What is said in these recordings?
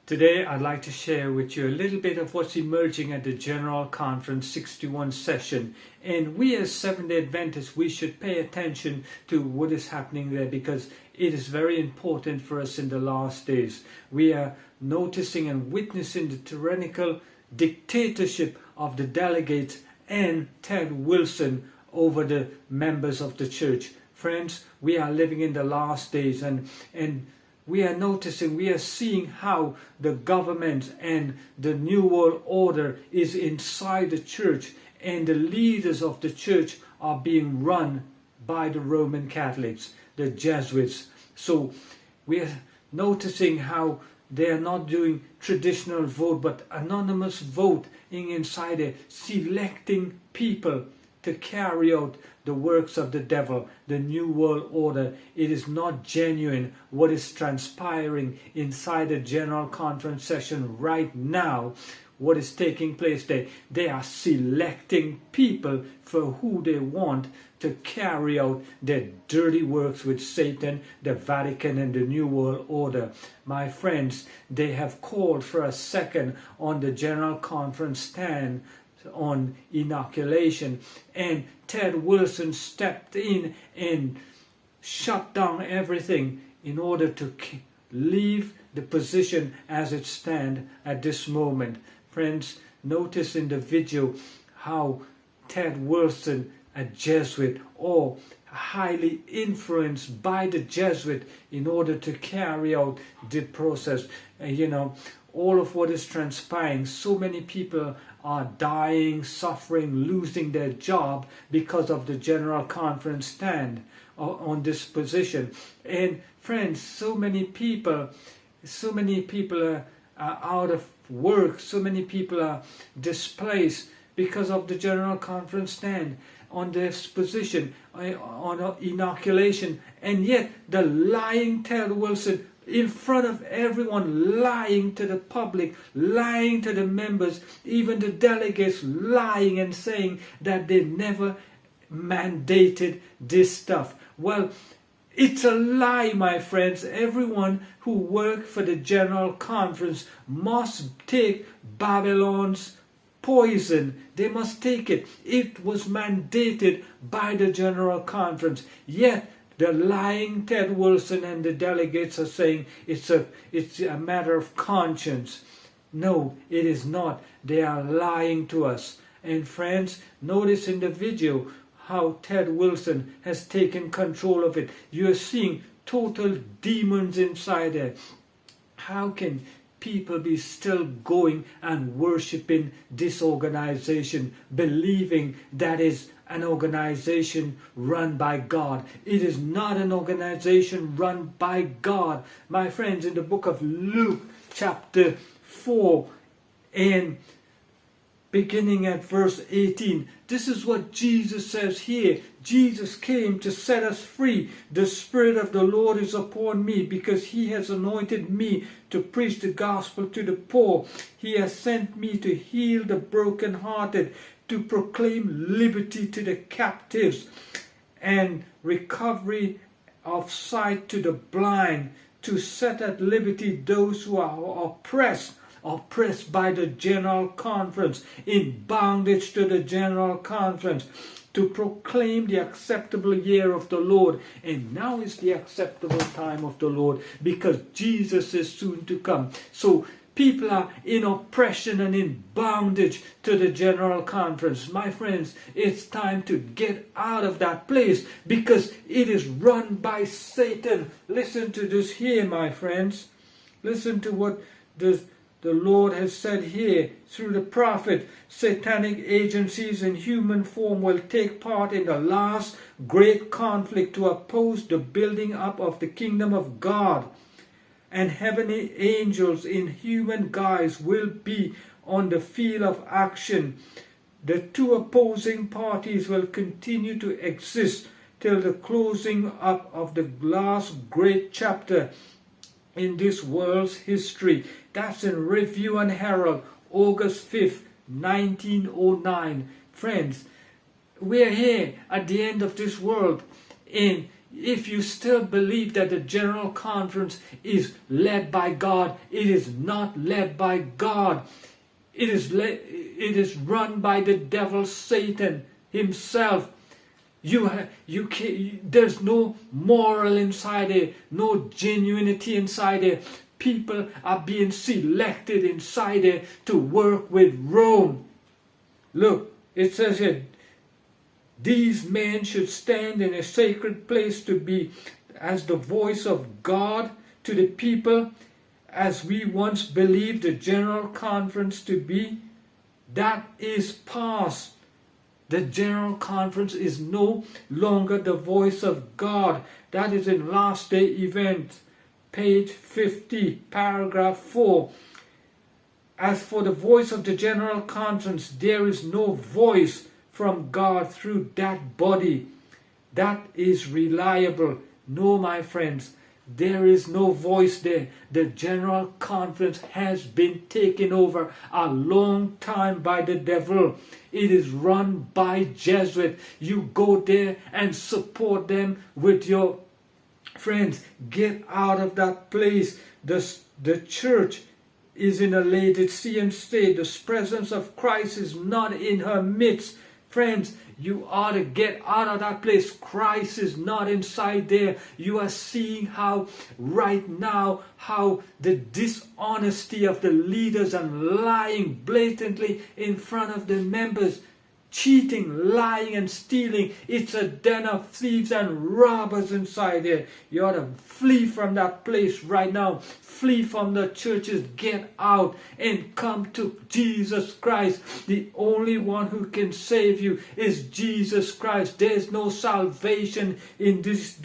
Today I'd like to share with you a little bit of what's emerging at the General Conference 61 session. And we as Seventh-day Adventists, we should pay attention to what is happening there because it is very important for us in the last days. We are noticing and witnessing the tyrannical dictatorship of the delegates and Ted Wilson over the members of the church. Friends, we are living in the last days and we are noticing, we are seeing how the government and the New World Order is inside the church, and the leaders of the church are being run by the Roman Catholics, the Jesuits. So we are noticing how they are not doing traditional vote, but anonymous voting inside there, selecting people to carry out the works of the devil, the New World Order. It is not genuine what is transpiring inside the General Conference session right now. What is taking place there? They are selecting people for who they want to carry out their dirty works with Satan, the Vatican, and the New World Order. My friends, they have called for a second on the General Conference stand on inoculation, and Ted Wilson stepped in and shut down everything in order to leave the position as it stands at this moment. Friends, notice in the video how Ted Wilson, a Jesuit or highly influenced by the Jesuit in order to carry out the process. All of what is transpiring, so many people are dying, suffering, losing their job because of the General Conference stand on this position. And friends, so many people are out of work, so many people are displaced because of the General Conference stand on this position, on inoculation. And yet the lying Ted Wilson, in front of everyone, lying to the public, lying to the members, even the delegates, lying and saying that they never mandated this stuff. Well, it's a lie, my friends. Everyone who worked for the General Conference must take Babylon's poison. They must take it. It was mandated by the General Conference. Yet the lying Ted Wilson and the delegates are saying it's a matter of conscience. No, it is not. They are lying to us. And friends, notice in the video how Ted Wilson has taken control of it. You're seeing total demons inside there. How can people be still going and worshiping this organization, believing that is an organization run by God? It is not an organization run by God. My friends, in the book of Luke chapter 4 and beginning at verse 18, this is what Jesus says here. Jesus came to set us free. The Spirit of the Lord is upon me because He has anointed me to preach the gospel to the poor. He has sent me to heal the brokenhearted, to proclaim liberty to the captives and recovery of sight to the blind, to set at liberty those who are oppressed by the General Conference, in bondage to the General Conference, to proclaim the acceptable year of the Lord. And now is the acceptable time of the Lord because Jesus is soon to come. So people are in oppression and in bondage to the General Conference. My friends, it's time to get out of that place because it is run by Satan. Listen to this here, my friends. Listen to what the Lord has said here through the prophet. Satanic agencies in human form will take part in the last great conflict to oppose the building up of the kingdom of God. And heavenly angels in human guise will be on the field of action. The two opposing parties will continue to exist till the closing up of the last great chapter in this world's history. That's in Review and Herald, August 5th, 1909. Friends, we're here at the end of this world, and if you still believe that the General Conference is led by God, it is not led by God. It is run by the devil, Satan himself. There's no moral inside there, no genuinity inside there. People are being selected inside there to work with Rome. Look, it says here, these men should stand in a sacred place to be as the voice of God to the people, as we once believed the General Conference to be. That is past. The General Conference is no longer the voice of God. That is in Last Day Event, page 50, paragraph 4. As for the voice of the General Conference, there is no voice from God through that body that is reliable. No, my friends, there is no voice there. The General Conference has been taken over a long time by the devil. It is run by Jesuits. You go there and support them with your friends. Get out of that place. The church is in a Laodicean state. The presence of Christ is not in her midst. Friends, you ought to get out of that place. Christ is not inside there. You are seeing how right now, how the dishonesty of the leaders and lying blatantly in front of the members. Cheating, lying and stealing. It's a den of thieves and robbers inside there. You ought to flee from that place right now. Flee from the churches. Get out and come to Jesus Christ. The only one who can save you is Jesus Christ. There's no salvation in these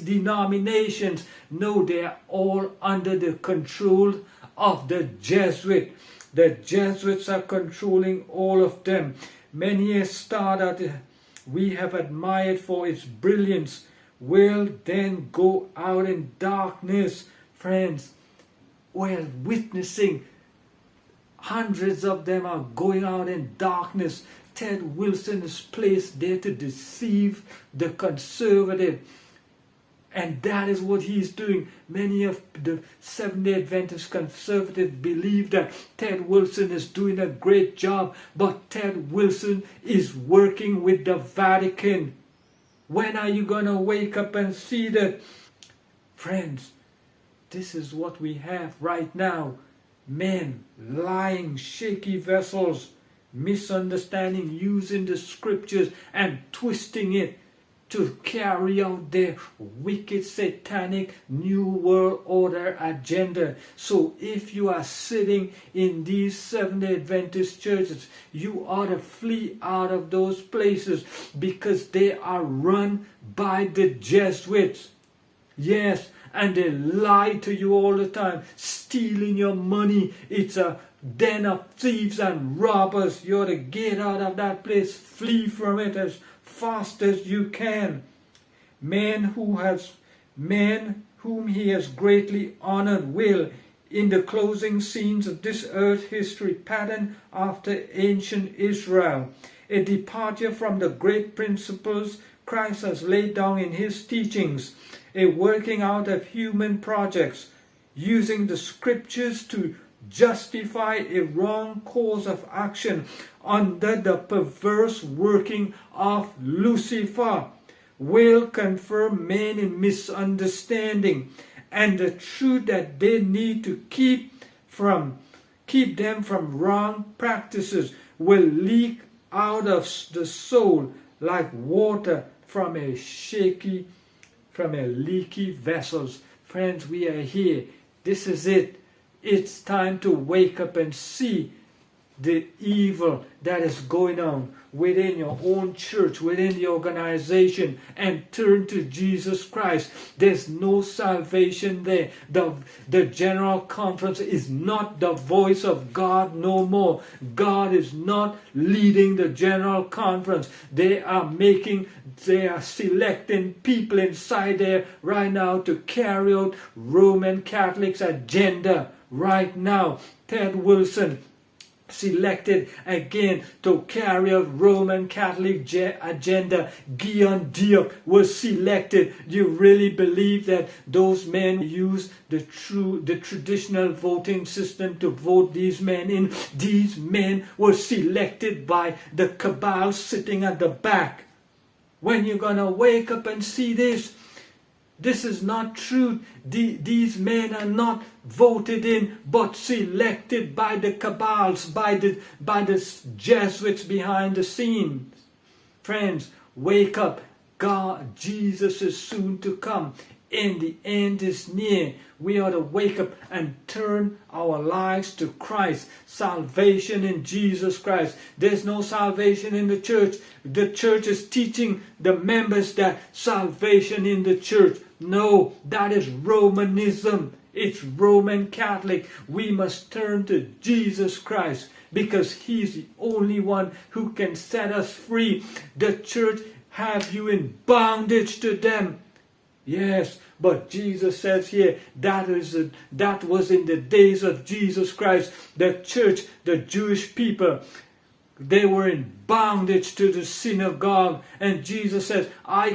denominations. No, they are all under the control of the Jesuits. The Jesuits are controlling all of them. Many a star that we have admired for its brilliance will then go out in darkness. Friends, we're witnessing hundreds of them are going out in darkness. Ted Wilson is placed there to deceive the conservative. And that is what he's doing. Many of the Seventh-day Adventist conservatives believe that Ted Wilson is doing a great job, but Ted Wilson is working with the Vatican. When are you going to wake up and see that? Friends, this is what we have right now. Men lying, shaky vessels, misunderstanding, using the scriptures and twisting it to carry out their wicked, satanic, New World Order agenda. So if you are sitting in these Seventh-day Adventist churches, you ought to flee out of those places because they are run by the Jesuits. Yes, and they lie to you all the time, stealing your money. It's a den of thieves and robbers. You ought to get out of that place, flee from it as fast as you can. Men whom he has greatly honored will, in the closing scenes of this earth history, pattern after ancient Israel, a departure from the great principles Christ has laid down in his teachings, a working out of human projects, using the scriptures to justify a wrong course of action under the perverse working of Lucifer, will confirm men in misunderstanding, and the truth that they need to keep them from wrong practices will leak out of the soul like water from a leaky vessels. Friends, we are here. This is it. It's time to wake up and see the evil that is going on within your own church, within the organization, and turn to Jesus Christ. There's no salvation there. The General Conference is not the voice of God no more. God is not leading the General Conference. They are selecting people inside there right now to carry out Roman Catholics' agenda right now. Ted Wilson selected again to carry out Roman Catholic agenda. Guillaume Diop was selected. Do you really believe that those men use the traditional voting system to vote these men in? These men were selected by the cabal sitting at the back. When you're gonna wake up and see this? This is not true. These men are not voted in, but selected by the cabals, by the Jesuits behind the scenes. Friends, wake up. God, Jesus is soon to come, and the end is near. We ought to wake up and turn our lives to Christ. Salvation in Jesus Christ. There's no salvation in the church. The church is teaching the members that salvation in the church. No, that is Romanism. It's Roman Catholic. We must turn to Jesus Christ because He's the only one who can set us free. The church have you in bondage to them. Yes, but Jesus says here that was in the days of Jesus Christ. The church, the Jewish people, they were in bondage to the synagogue, and Jesus says, I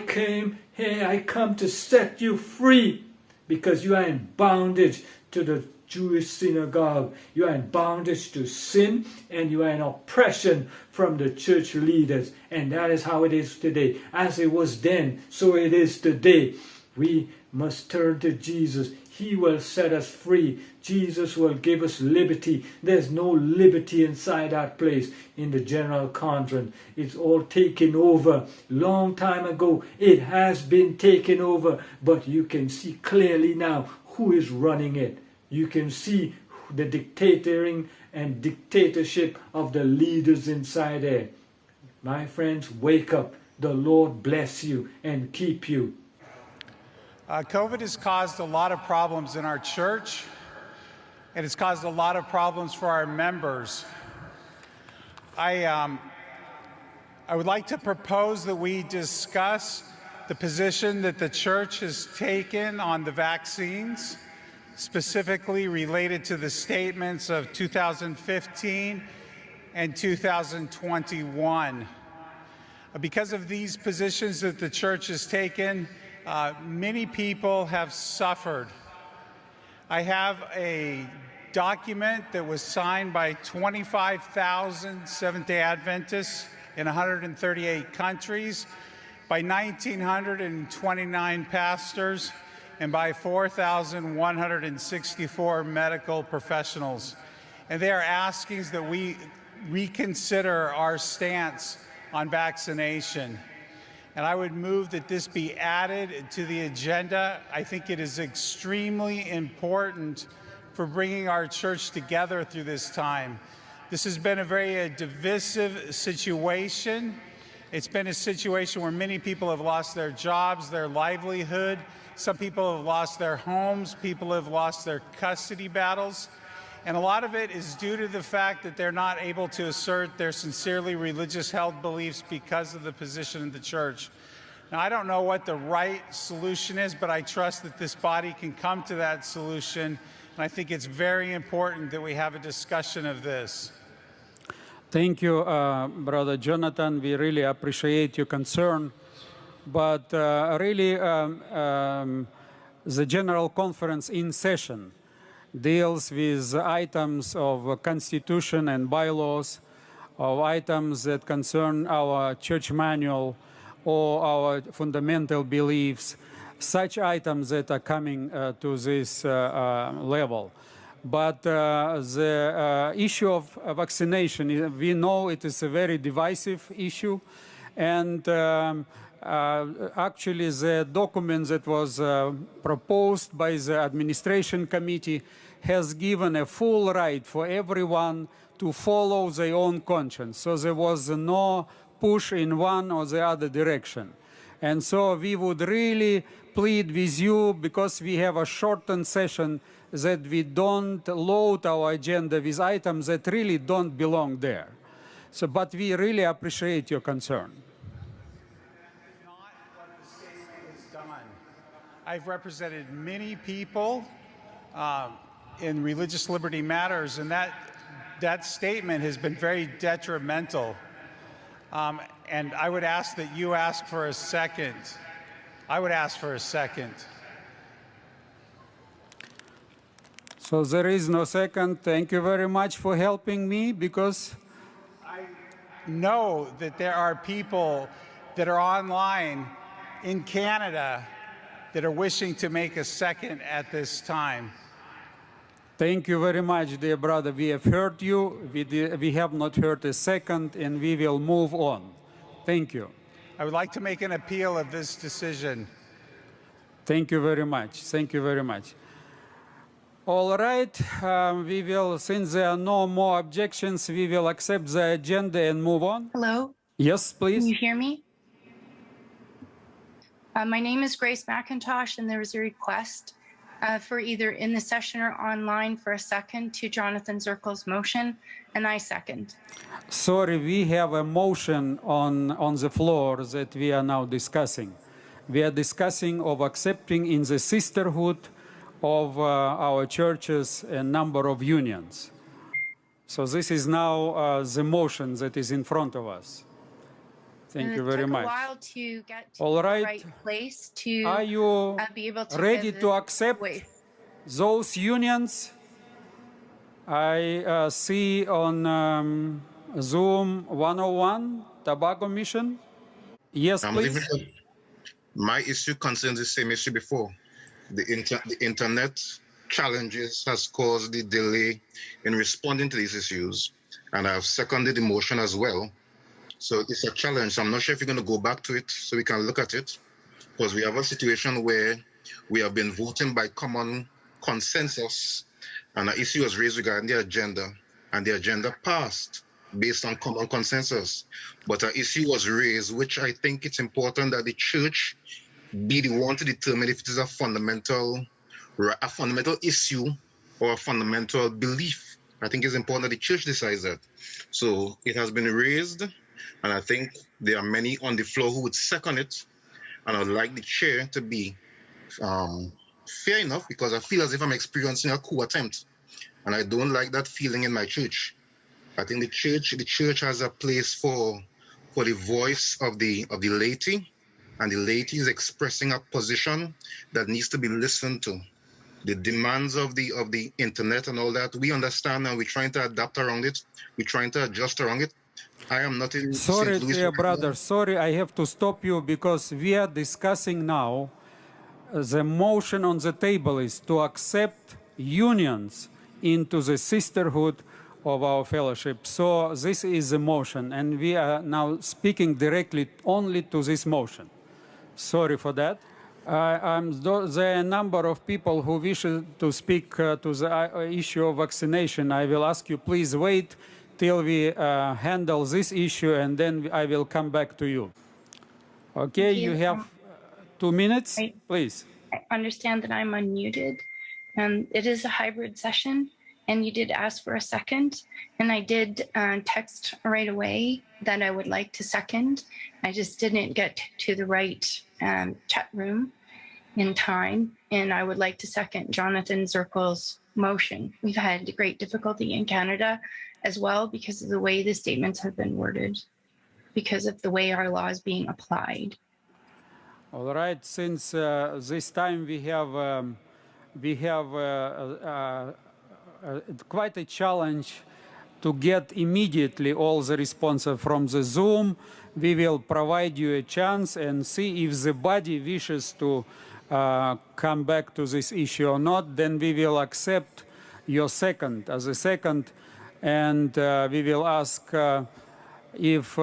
come to set you free because you are in bondage to the Jewish synagogue. You are in bondage to sin, and you are in oppression from the church leaders. And that is how it is today. As it was then, so it is today. We must turn to Jesus. He will set us free. Jesus will give us liberty. There's no liberty inside that place in the General Conference. It's all taken over. Long time ago, it has been taken over. But you can see clearly now who is running it. You can see the dictating and dictatorship of the leaders inside there. My friends, wake up. The Lord bless you and keep you. COVID has caused a lot of problems in our church, and it's caused a lot of problems for our members. I would like to propose that we discuss the position that the church has taken on the vaccines, specifically related to the statements of 2015 and 2021. Because of these positions that the church has taken, many people have suffered. I have a document that was signed by 25,000 Seventh-day Adventists in 138 countries, by 1,929 pastors, and by 4,164 medical professionals. And they are asking that we reconsider our stance on vaccination. And I would move that this be added to the agenda. I think it is extremely important for bringing our church together through this time. This has been a very divisive situation. It's been a situation where many people have lost their jobs, their livelihood. Some people have lost their homes. People have lost their custody battles. And a lot of it is due to the fact that they're not able to assert their sincerely religious held beliefs because of the position in the church. Now, I don't know what the right solution is, but I trust that this body can come to that solution. And I think it's very important that we have a discussion of this. Thank you, Brother Jonathan. We really appreciate your concern. But the General Conference in session deals with items of constitution and bylaws, of items that concern our church manual or our fundamental beliefs, such items that are coming to this level. But the issue of vaccination, we know it is a very divisive issue, and actually the document that was proposed by the administration committee has given a full right for everyone to follow their own conscience. So there was no push in one or the other direction. And so we would really plead with you, because we have a shortened session, that we don't load our agenda with items that really don't belong there. So, but we really appreciate your concern. I've represented many people in religious liberty matters, and that that statement has been very detrimental. And I would ask that you ask for a second. I would ask for a second. So there is no second. Thank you very much for helping me, because Know that there are people that are online in Canada that are wishing to make a second at this time. thank you very much, dear brother. We have heard you. We have not heard a second, and we will move on. Thank you. I would like to make an appeal of this decision. Thank you very much. Thank you very much. All right, we will, since there are no more objections, we will accept the agenda and move on. Hello, Yes, can please. you hear me? My name is Grace McIntosh, and there was a request for either in the session or online for a second to Jonathan Zirkle's motion, and I second. Sorry, we have a motion on the floor that we are now discussing. We are discussing of accepting in the sisterhood of our churches a number of unions. So this is now the motion that is in front of us. Thank you very much. It took a while to get to All the right. right place to Are you be able to ready give to this accept away. those unions? I see on Zoom 101, Tobacco Mission. Yes, please. My issue concerns the same issue before. The internet challenges has caused the delay in responding to these issues, and I've seconded the motion as well. So it's a challenge. So I'm not sure if you're going to go back to it so we can look at it, because we have a situation where we have been voting by common consensus, and an issue was raised regarding the agenda, and the agenda passed based on common consensus. But an issue was raised, which I think it's important that the church be the one to determine if it is a fundamental issue or a fundamental belief. I think it's important that the church decides that. So it has been raised, and I think there are many on the floor who would second it, and I'd like the chair to be fair enough, because I feel as if I'm experiencing a coup attempt, and I don't like that feeling in my church. I think the church has a place for the voice of the laity, and the laity is expressing a position that needs to be listened to. The demands of the internet and all that, we understand, and we're trying to adapt around it. We're trying to adjust around it. I am not in Sorry, St. Louis dear right brother, now. sorry, I have to stop you, because we are discussing now the motion on the table is to accept unions into the sisterhood of our fellowship. So this is the motion, and we are now speaking directly only to this motion. Sorry for that. There are a number of people who wish to speak to the issue of vaccination. I will ask you, please wait till we handle this issue, and then I will come back to you. Okay, Thank you. you have 2 minutes, please. I understand that I'm unmuted, and it is a hybrid session, and you did ask for a second, and I did text right away that I would like to second. I just didn't get to the right chat room in time, and I would like to second Jonathan Zirkle's motion. We've had great difficulty in Canada as well because of the way the statements have been worded, because of the way our law is being applied. All right, since this time we have quite a challenge to get immediately all the responses from the Zoom. We will provide you a chance and see if the body wishes to come back to this issue or not. Then we will accept your second as a second, and we will ask if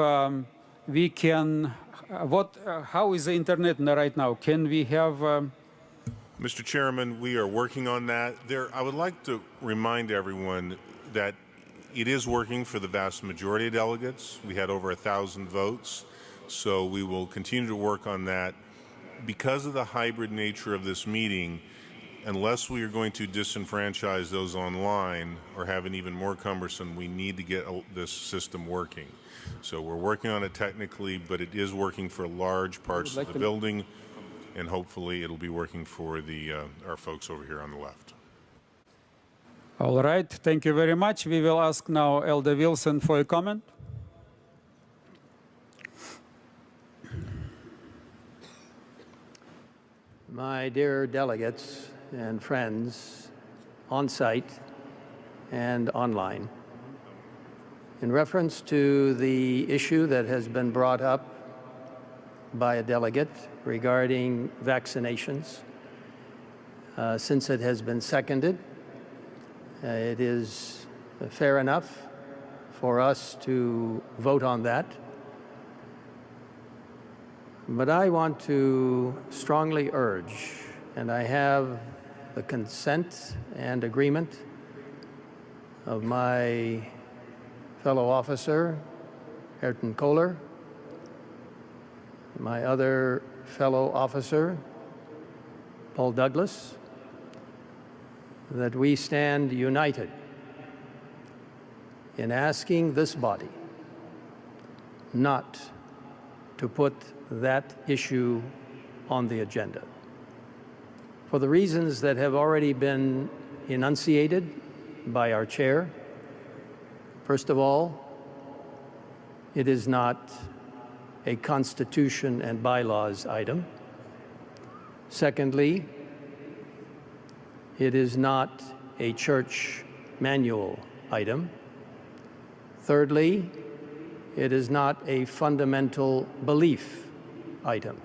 we can. How is the internet right now? Can we have? Mr. Chairman, we are working on that. I would like to remind everyone that it is working for the vast majority of delegates. We had over 1,000 votes, so we will continue to work on that. Because of the hybrid nature of this meeting, unless we are going to disenfranchise those online or have an even more cumbersome, we need to get this system working. So we're working on it technically, but it is working for large parts of the building, and hopefully it'll be working for our folks over here on the left. All right, thank you very much. We will ask now Elder Wilson for a comment. My dear delegates and friends on site and online, in reference to the issue that has been brought up by a delegate regarding vaccinations, since it has been seconded, it is fair enough for us to vote on that. But I want to strongly urge, and I have the consent and agreement of my fellow officer, Ayrton Kohler, my other fellow officer, Paul Douglas, that we stand united in asking this body not to put that issue on the agenda, for the reasons that have already been enunciated by our chair. First of all, it is not a Constitution and bylaws item. Secondly, it is not a church manual item. Thirdly, it is not a fundamental belief item.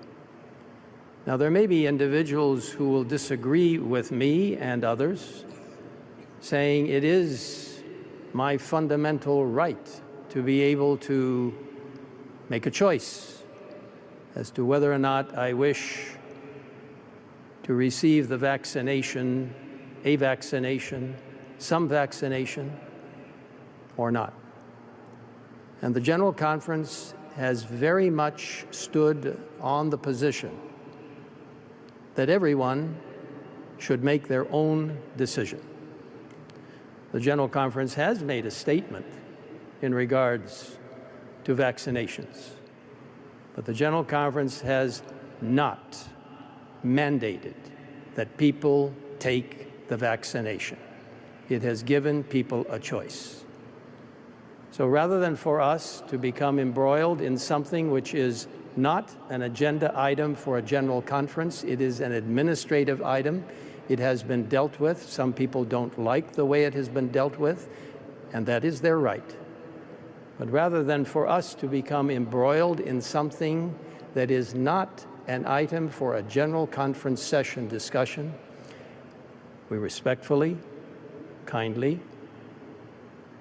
Now, there may be individuals who will disagree with me and others, saying it is my fundamental right to be able to make a choice as to whether or not I wish to receive the vaccination, a vaccination, some vaccination, or not. And the General Conference has very much stood on the position that everyone should make their own decision. The General Conference has made a statement in regards to vaccinations, but the General Conference has not mandated that people take the vaccination. It has given people a choice. So rather than for us to become embroiled in something which is not an agenda item for a General Conference, it is an administrative item. It has been dealt with. Some people don't like the way it has been dealt with, and that is their right. But rather than for us to become embroiled in something that is not an item for a General Conference session discussion, we respectfully, kindly,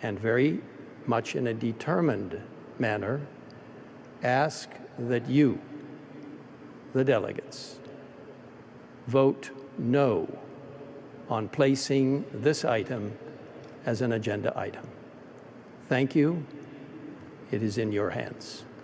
and very much in a determined manner ask that you, the delegates, vote no on placing this item as an agenda item. Thank you. It is in your hands.